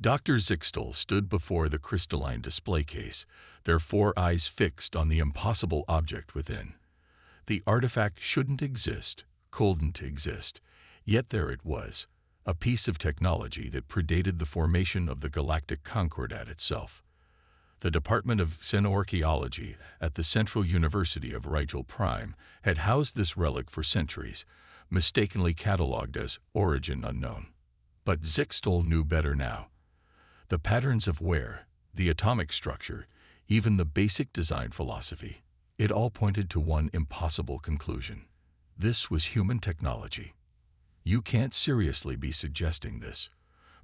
Dr. Zixtel stood before the crystalline display case, their 4 eyes fixed on the impossible object within. The artifact shouldn't exist, couldn't exist, yet there it was, a piece of technology that predated the formation of the Galactic Concordat itself. The Department of Xenoarchaeology at the Central University of Rigel Prime had housed this relic for centuries, mistakenly catalogued as origin unknown. But Zixtel knew better now. The patterns of wear, the atomic structure, even the basic design philosophy, it all pointed to one impossible conclusion. This was human technology. You can't seriously be suggesting this.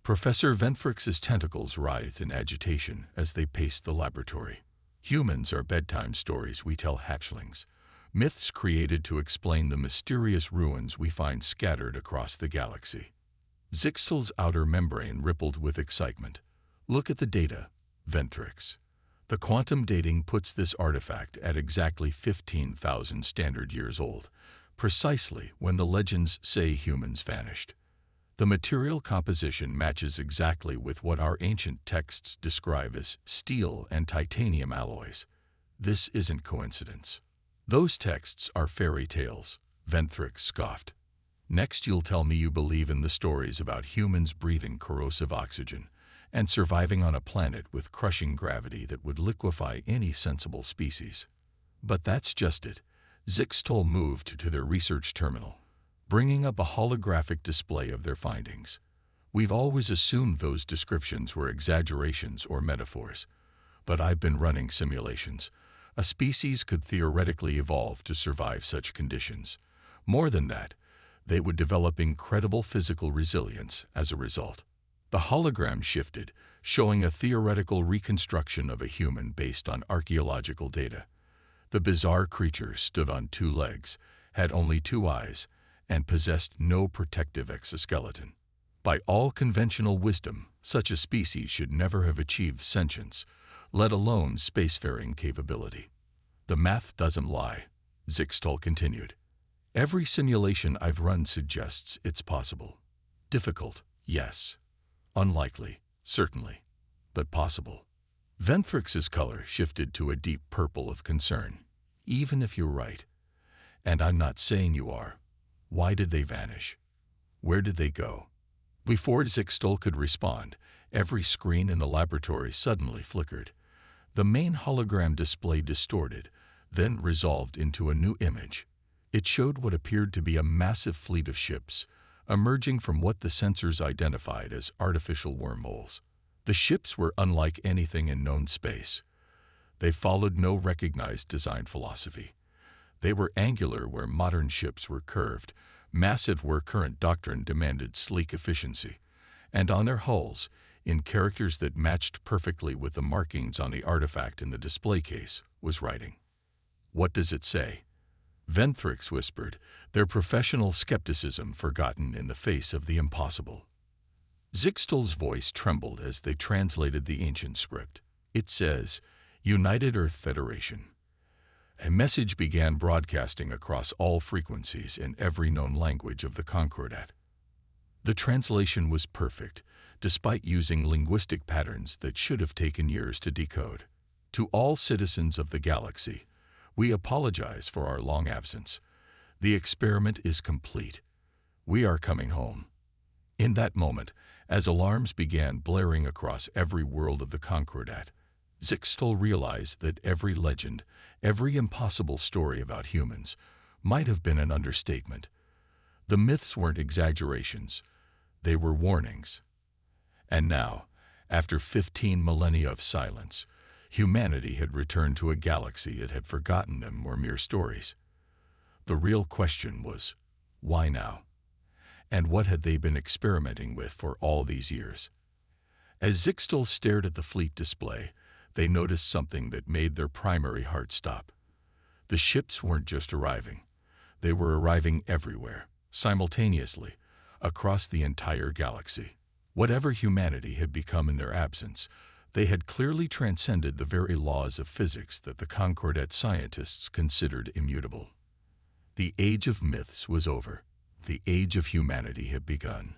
Professor Venthrix's tentacles writhed in agitation as they paced the laboratory. Humans are bedtime stories we tell hatchlings, myths created to explain the mysterious ruins we find scattered across the galaxy. Zixtel's outer membrane rippled with excitement. Look at the data, Venthrix. The quantum dating puts this artifact at exactly 15,000 standard years old, precisely when the legends say humans vanished. The material composition matches exactly with what our ancient texts describe as steel and titanium alloys. This isn't coincidence. Those texts are fairy tales, Venthrix scoffed. Next you'll tell me you believe in the stories about humans breathing corrosive oxygen and surviving on a planet with crushing gravity that would liquefy any sensible species. But that's just it. Zixtel moved to their research terminal, bringing up a holographic display of their findings. We've always assumed those descriptions were exaggerations or metaphors, but I've been running simulations. A species could theoretically evolve to survive such conditions. More than that, they would develop incredible physical resilience as a result. The hologram shifted, showing a theoretical reconstruction of a human based on archaeological data. The bizarre creature stood on 2 legs, had only 2 eyes, and possessed no protective exoskeleton. By all conventional wisdom, such a species should never have achieved sentience, let alone spacefaring capability. The math doesn't lie, Zixtel continued. Every simulation I've run suggests it's possible. Difficult, yes. Unlikely, certainly, but possible. Venthrix's color shifted to a deep purple of concern. Even if you're right, and I'm not saying you are, why did they vanish? Where did they go? Before Zixtel could respond, every screen in the laboratory suddenly flickered. The main hologram display distorted, then resolved into a new image. It showed what appeared to be a massive fleet of ships, emerging from what the sensors identified as artificial wormholes. The ships were unlike anything in known space. They followed no recognized design philosophy. They were angular where modern ships were curved, massive where current doctrine demanded sleek efficiency, and on their hulls, in characters that matched perfectly with the markings on the artifact in the display case, was writing. What does it say? Venthrix whispered, their professional skepticism forgotten in the face of the impossible. Zixtel's voice trembled as they translated the ancient script. It says, United Earth Federation. A message began broadcasting across all frequencies in every known language of the Concordat. The translation was perfect, despite using linguistic patterns that should have taken years to decode. To all citizens of the galaxy, we apologize for our long absence. The experiment is complete. We are coming home. In that moment, as alarms began blaring across every world of the Concordat, Zixtel realized that every legend, every impossible story about humans, might have been an understatement. The myths weren't exaggerations. They were warnings. And now, after 15 millennia of silence, humanity had returned to a galaxy it had forgotten them were mere stories. The real question was, why now? And what had they been experimenting with for all these years? As Zixtel stared at the fleet display, they noticed something that made their primary heart stop. The ships weren't just arriving. They were arriving everywhere, simultaneously, across the entire galaxy. Whatever humanity had become in their absence, they had clearly transcended the very laws of physics that the Concordat scientists considered immutable. The age of myths was over. The age of humanity had begun.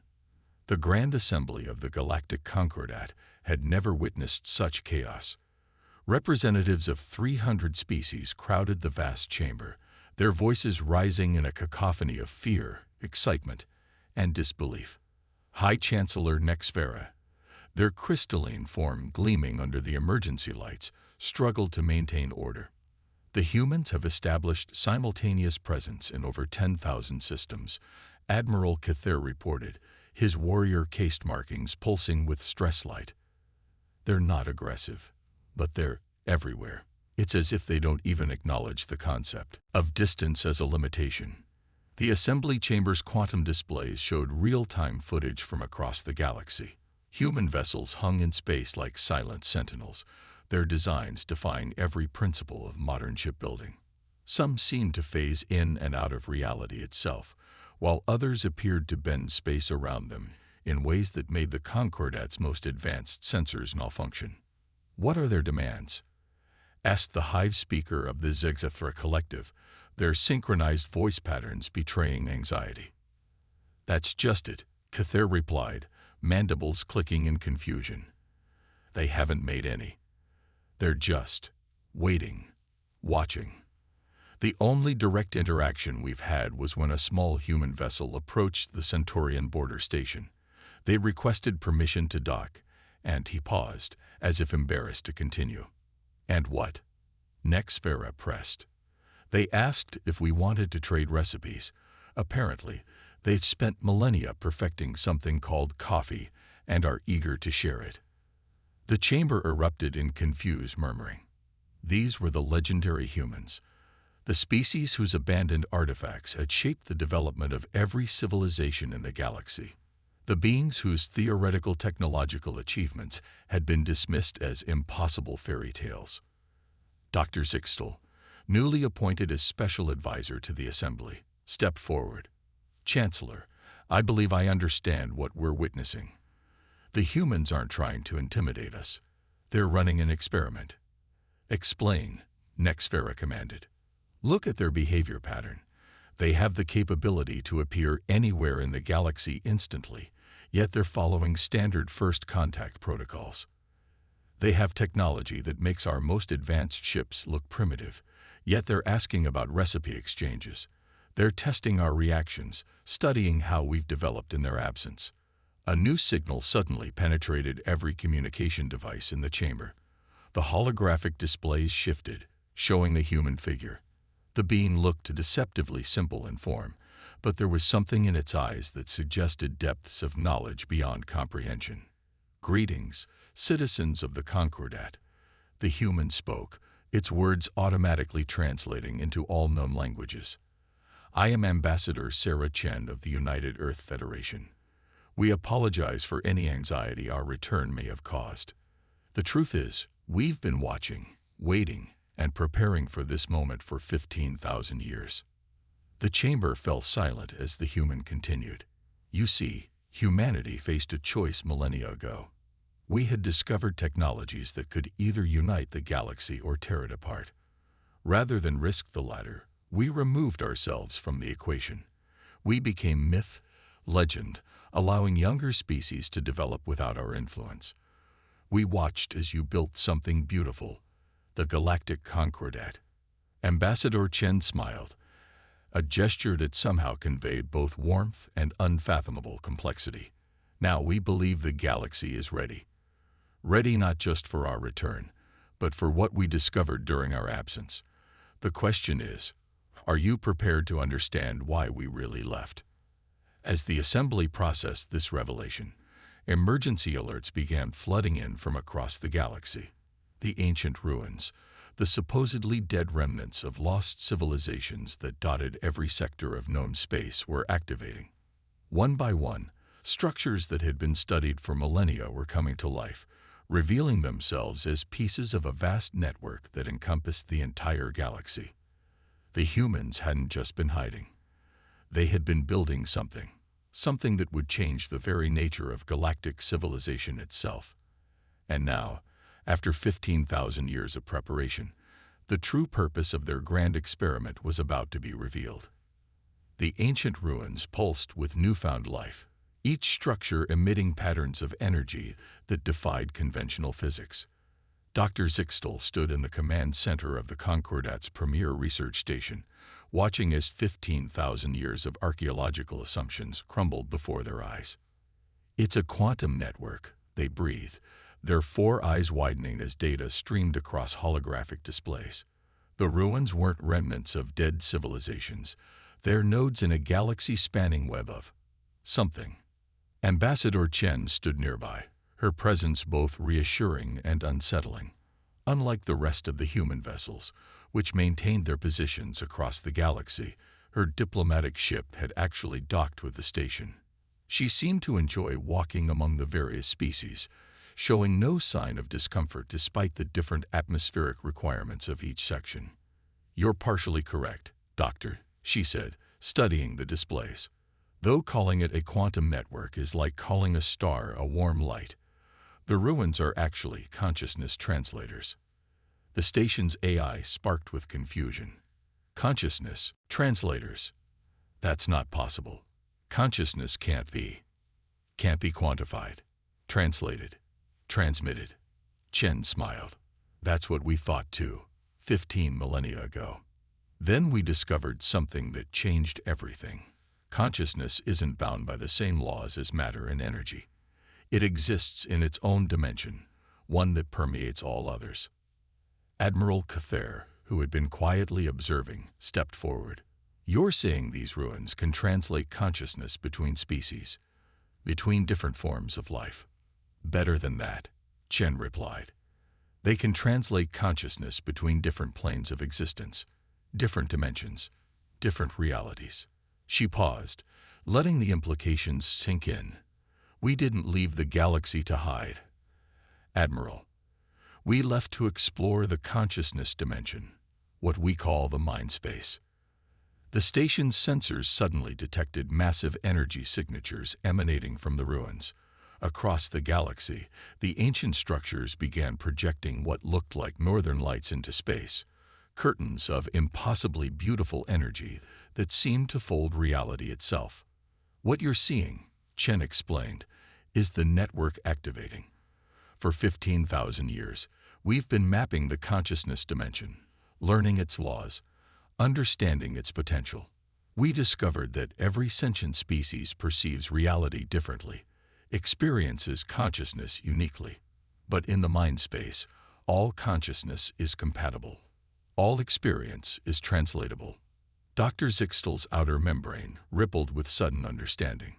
The grand assembly of the Galactic Concordat had never witnessed such chaos. Representatives of 300 species crowded the vast chamber, their voices rising in a cacophony of fear, excitement, and disbelief. High Chancellor Nexfera, their crystalline form gleaming under the emergency lights, struggled to maintain order. The humans have established simultaneous presence in over 10,000 systems, Admiral Cather reported, his warrior caste markings pulsing with stress light. They're not aggressive, but they're everywhere. It's as if they don't even acknowledge the concept of distance as a limitation. The assembly chamber's quantum displays showed real-time footage from across the galaxy. Human vessels hung in space like silent sentinels, their designs defying every principle of modern shipbuilding. Some seemed to phase in and out of reality itself, while others appeared to bend space around them in ways that made the Concordat's most advanced sensors malfunction. "What are their demands?" asked the hive speaker of the Zegzathra collective, their synchronized voice patterns betraying anxiety. "That's just it," Cather replied, mandibles clicking in confusion. "They haven't made any. They're just waiting, watching." The only direct interaction we've had was when a small human vessel approached the Centaurian border station. They requested permission to dock, and he paused, as if embarrassed to continue. "And what?" Nexfera pressed. "They asked if we wanted to trade recipes. Apparently, they've spent millennia perfecting something called coffee and are eager to share it." The chamber erupted in confused murmuring. These were the legendary humans, the species whose abandoned artifacts had shaped the development of every civilization in the galaxy. The beings whose theoretical technological achievements had been dismissed as impossible fairy tales. Dr. Zixtel, newly appointed as special advisor to the Assembly, stepped forward. "Chancellor, I believe I understand what we're witnessing. The humans aren't trying to intimidate us. They're running an experiment." "Explain," Nexfera commanded. "Look at their behavior pattern. They have the capability to appear anywhere in the galaxy instantly, yet they're following standard first contact protocols. They have technology that makes our most advanced ships look primitive, yet they're asking about recipe exchanges. They're testing our reactions, studying how we've developed in their absence." A new signal suddenly penetrated every communication device in the chamber. The holographic displays shifted, showing the human figure. The being looked deceptively simple in form, but there was something in its eyes that suggested depths of knowledge beyond comprehension. "Greetings, citizens of the Concordat." The human spoke, its words automatically translating into all known languages. "I am Ambassador Sarah Chen of the United Earth Federation. We apologize for any anxiety our return may have caused. The truth is, we've been watching, waiting, and preparing for this moment for 15,000 years." The chamber fell silent as the human continued. "You see, humanity faced a choice millennia ago. We had discovered technologies that could either unite the galaxy or tear it apart. Rather than risk the latter, we removed ourselves from the equation. We became myth, legend, allowing younger species to develop without our influence. We watched as you built something beautiful, the Galactic Concordat." Ambassador Chen smiled, a gesture that somehow conveyed both warmth and unfathomable complexity. "Now we believe the galaxy is ready. Ready not just for our return, but for what we discovered during our absence. The question is, are you prepared to understand why we really left?" As the Assembly processed this revelation, emergency alerts began flooding in from across the galaxy. The ancient ruins, the supposedly dead remnants of lost civilizations that dotted every sector of known space, were activating. One by one, structures that had been studied for millennia were coming to life, revealing themselves as pieces of a vast network that encompassed the entire galaxy. The humans hadn't just been hiding. They had been building something that would change the very nature of galactic civilization itself. And now, after 15,000 years of preparation, the true purpose of their grand experiment was about to be revealed. The ancient ruins pulsed with newfound life, each structure emitting patterns of energy that defied conventional physics. Dr. Zixtel stood in the command center of the Concordat's premier research station, watching as 15,000 years of archaeological assumptions crumbled before their eyes. "It's a quantum network," they breathed, their four eyes widening as data streamed across holographic displays. The ruins weren't remnants of dead civilizations. They're nodes in a galaxy-spanning web of something. Ambassador Chen stood nearby, her presence both reassuring and unsettling. Unlike the rest of the human vessels, which maintained their positions across the galaxy, her diplomatic ship had actually docked with the station. She seemed to enjoy walking among the various species, showing no sign of discomfort despite the different atmospheric requirements of each section. "You're partially correct, Doctor," she said, studying the displays. "Though calling it a quantum network is like calling a star a warm light. The ruins are actually consciousness translators." The station's AI sparked with confusion. "Consciousness translators? That's not possible. Consciousness can't be quantified, translated, transmitted." Chen smiled. "That's what we thought too, 15 millennia ago. Then we discovered something that changed everything. Consciousness isn't bound by the same laws as matter and energy. It exists in its own dimension, one that permeates all others." Admiral Cather, who had been quietly observing, stepped forward. "You're saying these ruins can translate consciousness between species, between different forms of life?" "Better than that," Chen replied. "They can translate consciousness between different planes of existence, different dimensions, different realities." She paused, letting the implications sink in. "We didn't leave the galaxy to hide, Admiral. We left to explore the consciousness dimension, what we call the mind space." The station's sensors suddenly detected massive energy signatures emanating from the ruins. Across the galaxy, the ancient structures began projecting what looked like northern lights into space, curtains of impossibly beautiful energy that seemed to fold reality itself. "What you're seeing," Chen explained, "is the network activating. For 15,000 years, we've been mapping the consciousness dimension, learning its laws, understanding its potential. We discovered that every sentient species perceives reality differently, experiences consciousness uniquely. But in the mind space, all consciousness is compatible. All experience is translatable." Dr. Zixtel's outer membrane rippled with sudden understanding.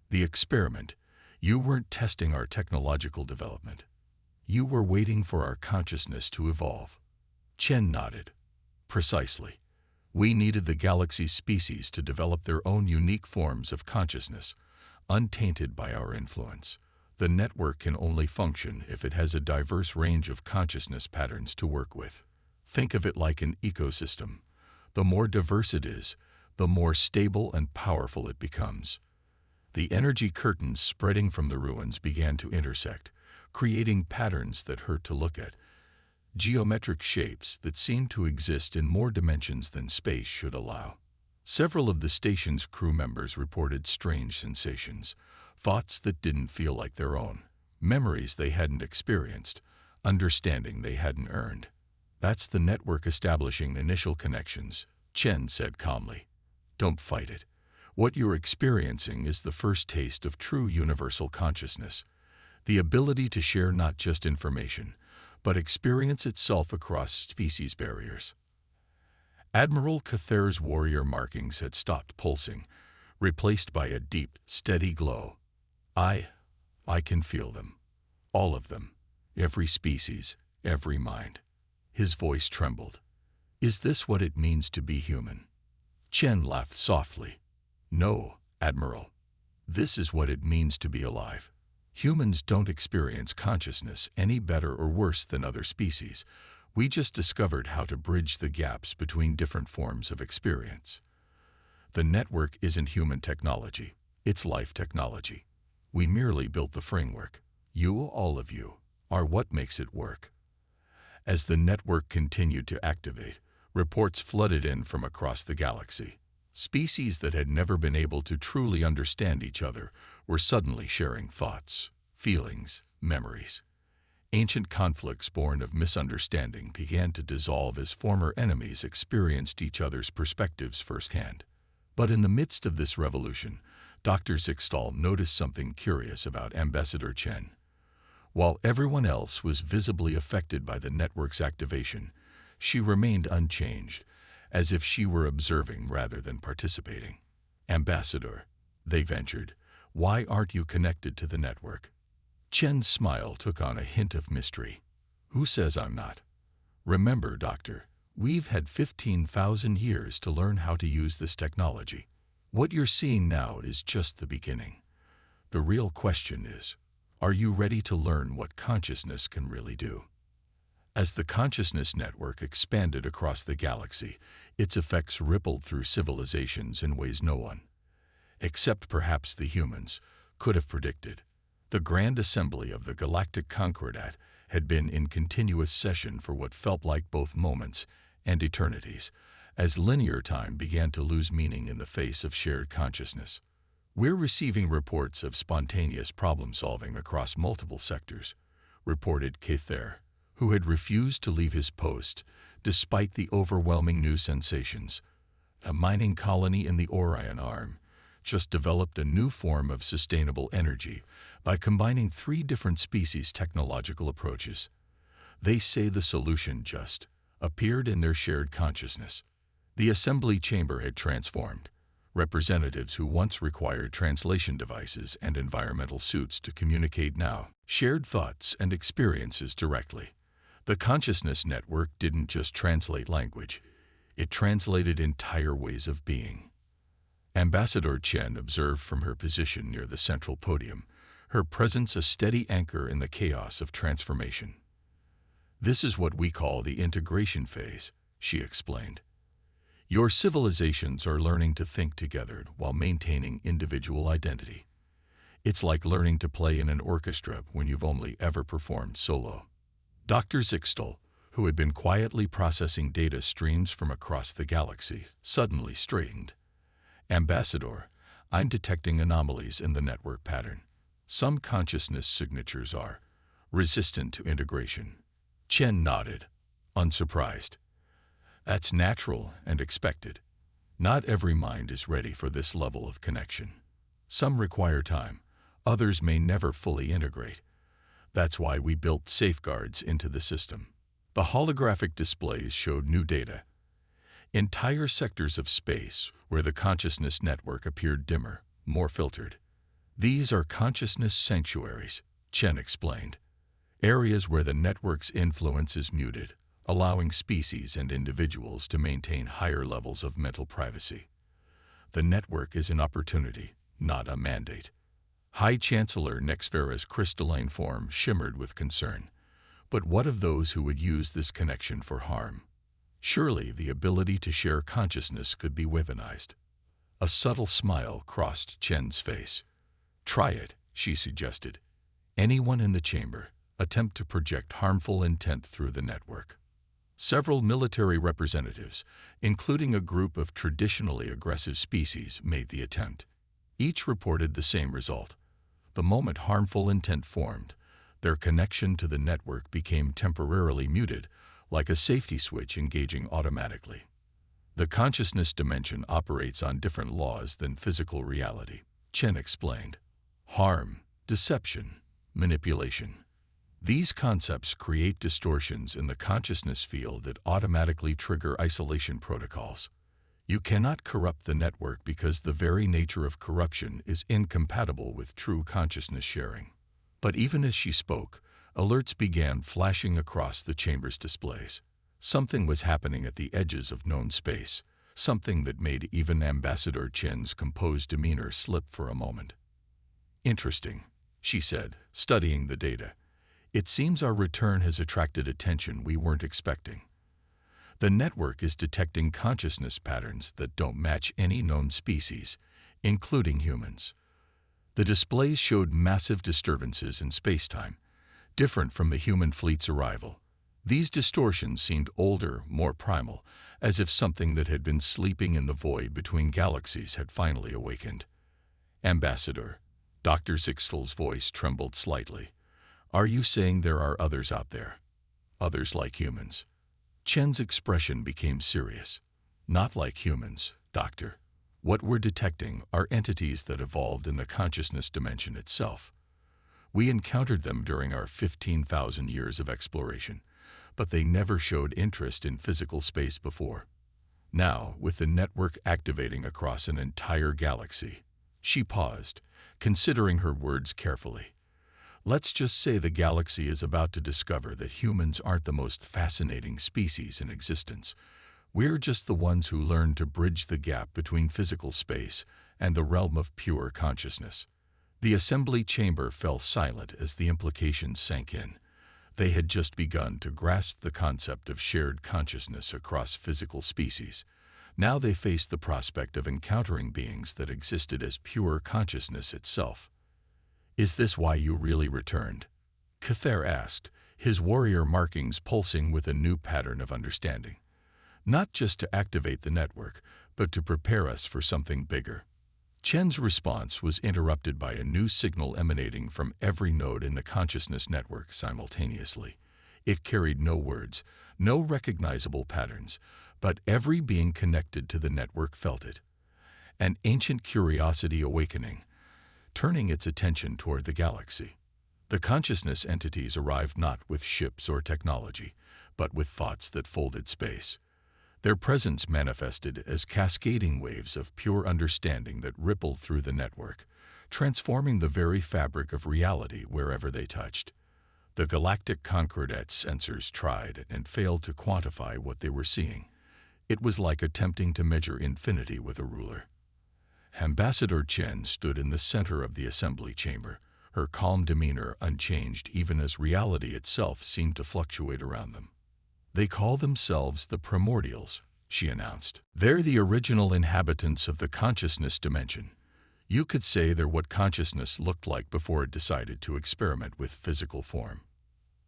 "The experiment, you weren't testing our technological development. You were waiting for our consciousness to evolve." Chen nodded. "Precisely. We needed the galaxy's species to develop their own unique forms of consciousness, untainted by our influence. The network can only function if it has a diverse range of consciousness patterns to work with. Think of it like an ecosystem. The more diverse it is, the more stable and powerful it becomes." The energy curtains spreading from the ruins began to intersect, creating patterns that hurt to look at, geometric shapes that seemed to exist in more dimensions than space should allow. Several of the station's crew members reported strange sensations, thoughts that didn't feel like their own, memories they hadn't experienced, understanding they hadn't earned. "That's the network establishing initial connections," Chen said calmly. "Don't fight it. What you're experiencing is the first taste of true universal consciousness, the ability to share not just information, but experience itself across species barriers." Admiral Cather's warrior markings had stopped pulsing, replaced by a deep, steady glow. I can feel them. All of them. Every species, every mind." His voice trembled. "Is this what it means to be human?" Chen laughed softly. "No, Admiral. This is what it means to be alive. Humans don't experience consciousness any better or worse than other species. We just discovered how to bridge the gaps between different forms of experience. The network isn't human technology, it's life technology. We merely built the framework. You, all of you, are what makes it work." As the network continued to activate, reports flooded in from across the galaxy. Species that had never been able to truly understand each other were suddenly sharing thoughts, feelings, memories. Ancient conflicts born of misunderstanding began to dissolve as former enemies experienced each other's perspectives firsthand. But in the midst of this revolution, Dr. Zixtal noticed something curious about Ambassador Chen. While everyone else was visibly affected by the network's activation, she remained unchanged, as if she were observing rather than participating. "Ambassador," they ventured, "why aren't you connected to the network?" Chen's smile took on a hint of mystery. "Who says I'm not? Remember, Doctor, we've had 15,000 years to learn how to use this technology. What you're seeing now is just the beginning. The real question is, are you ready to learn what consciousness can really do?" As the consciousness network expanded across the galaxy, its effects rippled through civilizations in ways no one, except perhaps the humans, could have predicted. The Grand Assembly of the Galactic Concordat had been in continuous session for what felt like both moments and eternities, as linear time began to lose meaning in the face of shared consciousness. "We're receiving reports of spontaneous problem-solving across multiple sectors," reported Cather, who had refused to leave his post despite the overwhelming new sensations. A mining colony in the Orion Arm just developed a new form of sustainable energy by combining 3 different species' technological approaches. They say the solution just appeared in their shared consciousness. The assembly chamber had transformed. Representatives who once required translation devices and environmental suits to communicate now shared thoughts and experiences directly. The consciousness network didn't just translate language, it translated entire ways of being. Ambassador Chen observed from her position near the central podium, her presence a steady anchor in the chaos of transformation. "This is what we call the integration phase," she explained. "Your civilizations are learning to think together while maintaining individual identity. It's like learning to play in an orchestra when you've only ever performed solo." Dr. Zixtal, who had been quietly processing data streams from across the galaxy, suddenly straightened. "Ambassador, I'm detecting anomalies in the network pattern. Some consciousness signatures are resistant to integration." Chen nodded, unsurprised. "That's natural and expected. Not every mind is ready for this level of connection. Some require time, others may never fully integrate. That's why we built safeguards into the system." The holographic displays showed new data. Entire sectors of space where the consciousness network appeared dimmer, more filtered. "These are consciousness sanctuaries," Chen explained. "Areas where the network's influence is muted, allowing species and individuals to maintain higher levels of mental privacy. The network is an opportunity, not a mandate." High Chancellor Nexfera's crystalline form shimmered with concern. But what of those who would use this connection for harm? Surely the ability to share consciousness could be weaponized. A subtle smile crossed Chen's face. "Try it," she suggested. "Anyone in the chamber, attempt to project harmful intent through the network." Several military representatives, including a group of traditionally aggressive species, made the attempt. Each reported the same result. The moment harmful intent formed, their connection to the network became temporarily muted, like a safety switch engaging automatically. "The consciousness dimension operates on different laws than physical reality," Chen explained. "Harm, deception, manipulation. These concepts create distortions in the consciousness field that automatically trigger isolation protocols. You cannot corrupt the network because the very nature of corruption is incompatible with true consciousness sharing." But even as she spoke, alerts began flashing across the chamber's displays. Something was happening at the edges of known space, something that made even Ambassador Chen's composed demeanor slip for a moment. "Interesting," she said, studying the data. "It seems our return has attracted attention we weren't expecting. The network is detecting consciousness patterns that don't match any known species, including humans." The displays showed massive disturbances in spacetime, different from the human fleet's arrival. These distortions seemed older, more primal, as if something that had been sleeping in the void between galaxies had finally awakened. Ambassador, Dr. Sixtel's voice trembled slightly. Are you saying there are others out there? Others like humans? Chen's expression became serious. Not like humans, Doctor. What we're detecting are entities that evolved in the consciousness dimension itself. We encountered them during our 15,000 years of exploration, but they never showed interest in physical space before. Now, with the network activating across an entire galaxy, she paused, considering her words carefully. Let's just say the galaxy is about to discover that humans aren't the most fascinating species in existence. We're just the ones who learned to bridge the gap between physical space and the realm of pure consciousness. The assembly chamber fell silent as the implications sank in. They had just begun to grasp the concept of shared consciousness across physical species. Now they faced the prospect of encountering beings that existed as pure consciousness itself. Is this why you really returned? Cather asked, his warrior markings pulsing with a new pattern of understanding. Not just to activate the network, but to prepare us for something bigger. Chen's response was interrupted by a new signal emanating from every node in the consciousness network simultaneously. It carried no words, no recognizable patterns, but every being connected to the network felt it. An ancient curiosity awakening, turning its attention toward the galaxy. The consciousness entities arrived not with ships or technology, but with thoughts that folded space. Their presence manifested as cascading waves of pure understanding that rippled through the network, transforming the very fabric of reality wherever they touched. The Galactic Concordate sensors tried and failed to quantify what they were seeing. It was like attempting to measure infinity with a ruler. Ambassador Chen stood in the center of the assembly chamber, her calm demeanor unchanged even as reality itself seemed to fluctuate around them. They call themselves the Primordials, she announced. They're the original inhabitants of the consciousness dimension. You could say they're what consciousness looked like before it decided to experiment with physical form.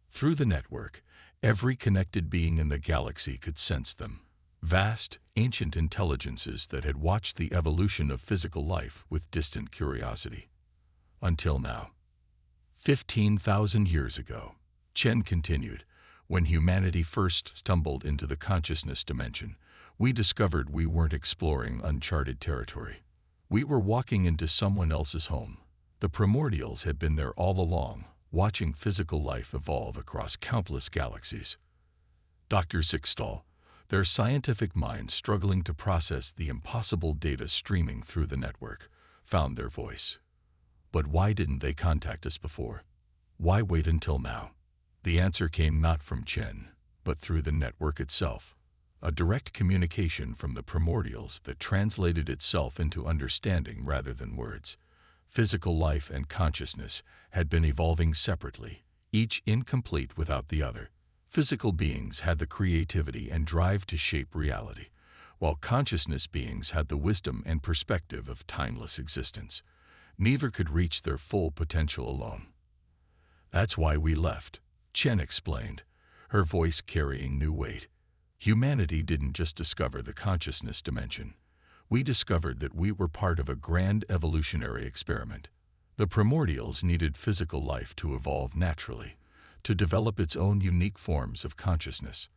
Through the network, every connected being in the galaxy could sense them. Vast, ancient intelligences that had watched the evolution of physical life with distant curiosity. Until now. 15,000 years ago, Chen continued, when humanity first stumbled into the consciousness dimension, we discovered we weren't exploring uncharted territory. We were walking into someone else's home. The Primordials had been there all along, watching physical life evolve across countless galaxies. Dr. Sixtel, their scientific minds struggling to process the impossible data streaming through the network, found their voice. But why didn't they contact us before? Why wait until now? The answer came not from Chen, but through the network itself. A direct communication from the Primordials that translated itself into understanding rather than words. Physical life and consciousness had been evolving separately, each incomplete without the other. Physical beings had the creativity and drive to shape reality, while consciousness beings had the wisdom and perspective of timeless existence. Neither could reach their full potential alone. That's why we left, Chen explained, her voice carrying new weight. Humanity didn't just discover the consciousness dimension. We discovered that we were part of a grand evolutionary experiment. The Primordials needed physical life to evolve naturally, to develop its own unique forms of consciousness.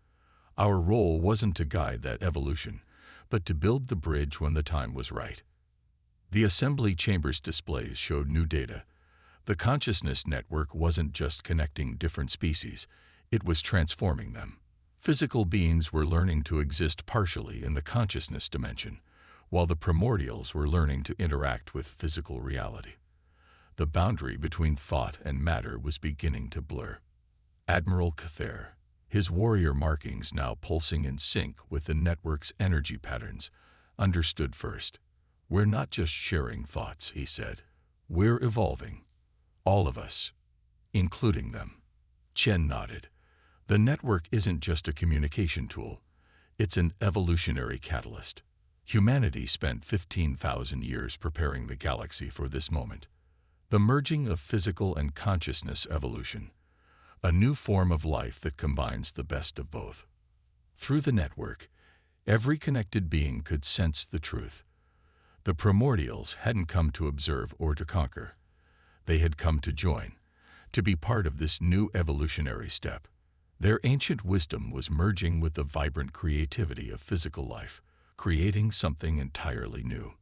Our role wasn't to guide that evolution, but to build the bridge when the time was right. The assembly chamber's displays showed new data. The consciousness network wasn't just connecting different species, it was transforming them. Physical beings were learning to exist partially in the consciousness dimension, while the Primordials were learning to interact with physical reality. The boundary between thought and matter was beginning to blur. Admiral Cather, his warrior markings now pulsing in sync with the network's energy patterns, understood first. We're not just sharing thoughts, he said. We're evolving. All of us, including them. Chen nodded. The network isn't just a communication tool. It's an evolutionary catalyst. Humanity spent 15,000 years preparing the galaxy for this moment. The merging of physical and consciousness evolution. a new form of life that combines the best of both. Through the network, every connected being could sense the truth. The primordials hadn't come to observe or to conquer. They had come to join, to be part of this new evolutionary step. Their ancient wisdom was merging with the vibrant creativity of physical life, creating something entirely new.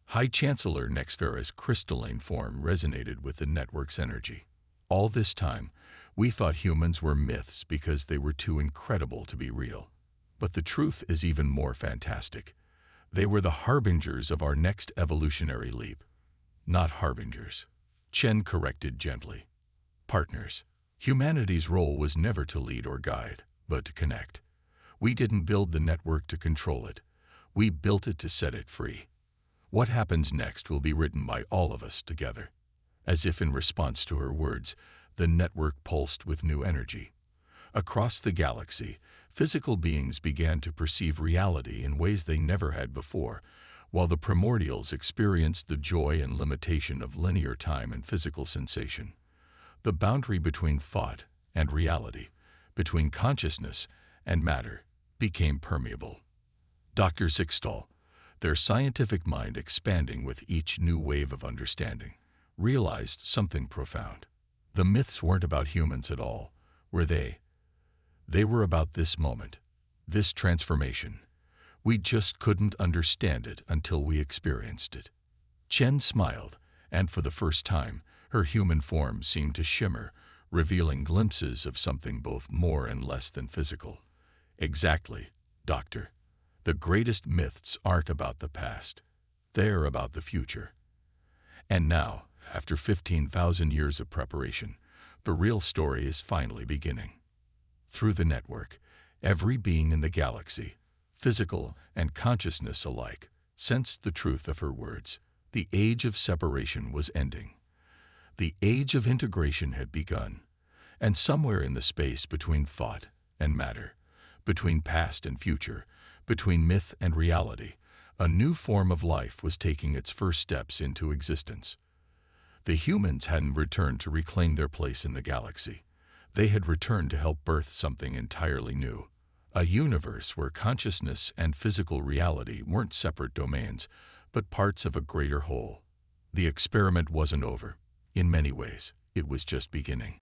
High Chancellor Nexfera's crystalline form resonated with the network's energy. All this time, we thought humans were myths because they were too incredible to be real. But the truth is even more fantastic. They were the harbingers of our next evolutionary leap. Not harbingers, Chen corrected gently. Partners. Humanity's role was never to lead or guide, but to connect. We didn't build the network to control it. We built it to set it free. What happens next will be written by all of us together. As if in response to her words, the network pulsed with new energy. Across the galaxy, physical beings began to perceive reality in ways they never had before, while the primordials experienced the joy and limitation of linear time and physical sensation. The boundary between thought and reality, between consciousness and matter, became permeable. Dr. Zixtal, their scientific mind expanding with each new wave of understanding, realized something profound. The myths weren't about humans at all, were they? They were about this moment, this transformation. We just couldn't understand it until we experienced it. Chen smiled, and for the first time, her human form seemed to shimmer, revealing glimpses of something both more and less than physical. Exactly, Doctor. The greatest myths aren't about the past. They're about the future. And now, after 15,000 years of preparation, the real story is finally beginning. Through the network, every being in the galaxy, physical and consciousness alike, sensed the truth of her words. The age of separation was ending. The age of integration had begun. And somewhere in the space between thought and matter, between past and future, between myth and reality, a new form of life was taking its first steps into existence. The humans hadn't returned to reclaim their place in the galaxy. They had returned to help birth something entirely new. A universe where consciousness and physical reality weren't separate domains, but parts of a greater whole. The experiment wasn't over. In many ways, it was just beginning.